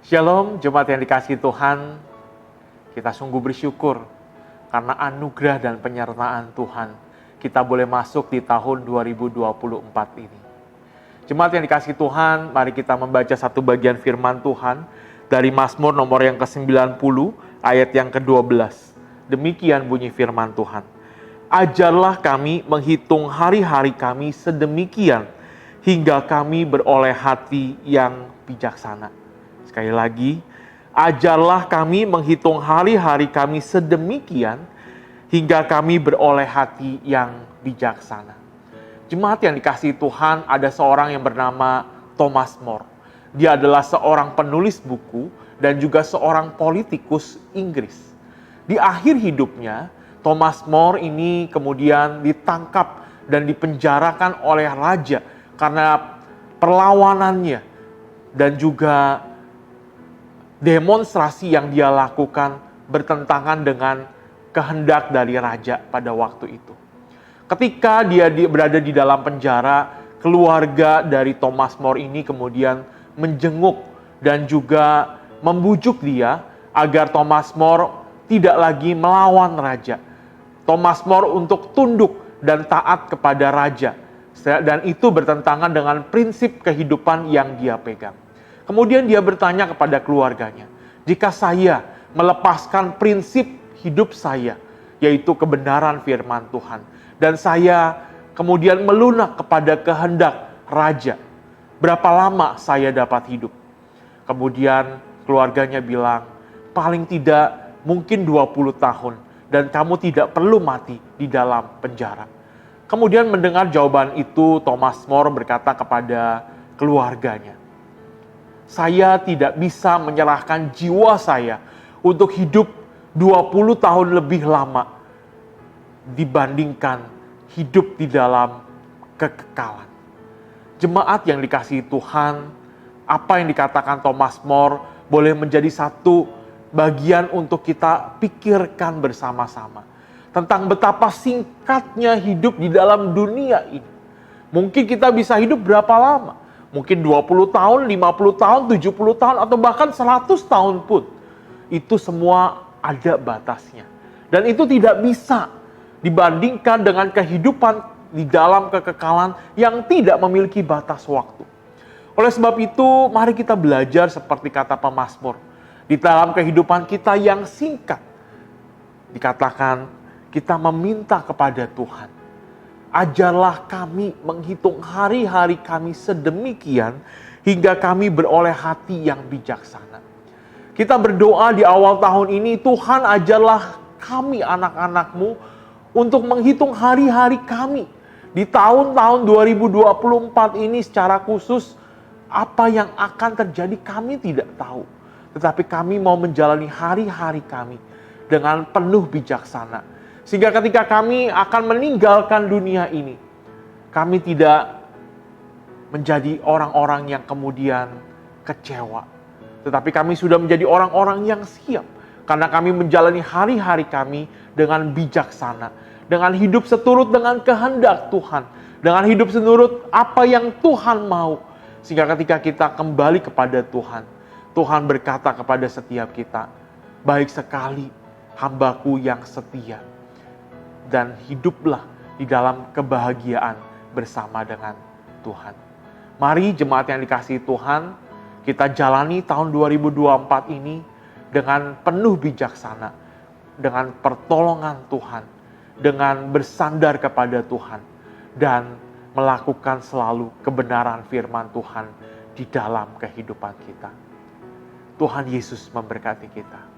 Shalom, jemaat yang dikasihi Tuhan. Kita sungguh bersyukur karena anugerah dan penyertaan Tuhan. Kita boleh masuk di tahun 2024 ini. Jemaat yang dikasihi Tuhan, mari kita membaca satu bagian firman Tuhan dari Mazmur nomor yang ke-90, ayat yang ke-12. Demikian bunyi firman Tuhan. Ajarlah kami menghitung hari-hari kami sedemikian, hingga kami beroleh hati yang bijaksana. Sekali lagi, ajarlah kami menghitung hari-hari kami sedemikian, hingga kami beroleh hati yang bijaksana. Jemaat yang dikasihi Tuhan, ada seorang yang bernama Thomas More. Dia adalah seorang penulis buku dan juga seorang politikus Inggris. Di akhir hidupnya, Thomas More ini kemudian ditangkap dan dipenjarakan oleh raja karena perlawanannya dan juga demonstrasi yang dia lakukan bertentangan dengan kehendak dari raja pada waktu itu. Ketika dia berada di dalam penjara, keluarga dari Thomas More ini kemudian menjenguk dan juga membujuk dia agar Thomas More tidak lagi melawan raja. Thomas More untuk tunduk dan taat kepada raja. Dan itu bertentangan dengan prinsip kehidupan yang dia pegang. Kemudian dia bertanya kepada keluarganya, jika saya melepaskan prinsip hidup saya, yaitu kebenaran firman Tuhan, dan saya kemudian melunak kepada kehendak raja, berapa lama saya dapat hidup? Kemudian keluarganya bilang, paling tidak mungkin 20 tahun, dan kamu tidak perlu mati di dalam penjara. Kemudian mendengar jawaban itu, Thomas More berkata kepada keluarganya, saya tidak bisa menyerahkan jiwa saya untuk hidup 20 tahun lebih lama dibandingkan hidup di dalam kekekalan. Jemaat yang dikasihi Tuhan, apa yang dikatakan Thomas More boleh menjadi satu bagian untuk kita pikirkan bersama-sama tentang betapa singkatnya hidup di dalam dunia ini. Mungkin kita bisa hidup berapa lama? Mungkin 20 tahun, 50 tahun, 70 tahun, atau bahkan 100 tahun pun. Itu semua ada batasnya. Dan itu tidak bisa dibandingkan dengan kehidupan di dalam kekekalan yang tidak memiliki batas waktu. Oleh sebab itu, mari kita belajar seperti kata pemazmur. Di dalam kehidupan kita yang singkat, dikatakan kita meminta kepada Tuhan. Ajarlah kami menghitung hari-hari kami sedemikian, hingga kami beroleh hati yang bijaksana. Kita berdoa di awal tahun ini, Tuhan ajarlah kami anak-anak-Mu untuk menghitung hari-hari kami. Di tahun-tahun 2024 ini secara khusus, apa yang akan terjadi kami tidak tahu. Tetapi kami mau menjalani hari-hari kami dengan penuh bijaksana. Sehingga ketika kami akan meninggalkan dunia ini, kami tidak menjadi orang-orang yang kemudian kecewa. Tetapi kami sudah menjadi orang-orang yang siap. Karena kami menjalani hari-hari kami dengan bijaksana. Dengan hidup seturut dengan kehendak Tuhan. Dengan hidup seturut apa yang Tuhan mau. Sehingga ketika kita kembali kepada Tuhan, Tuhan berkata kepada setiap kita, baik sekali hambaku yang setia. Dan hiduplah di dalam kebahagiaan bersama dengan Tuhan. Mari jemaat yang dikasihi Tuhan, kita jalani tahun 2024 ini dengan penuh bijaksana, dengan pertolongan Tuhan, dengan bersandar kepada Tuhan, dan melakukan selalu kebenaran firman Tuhan di dalam kehidupan kita. Tuhan Yesus memberkati kita.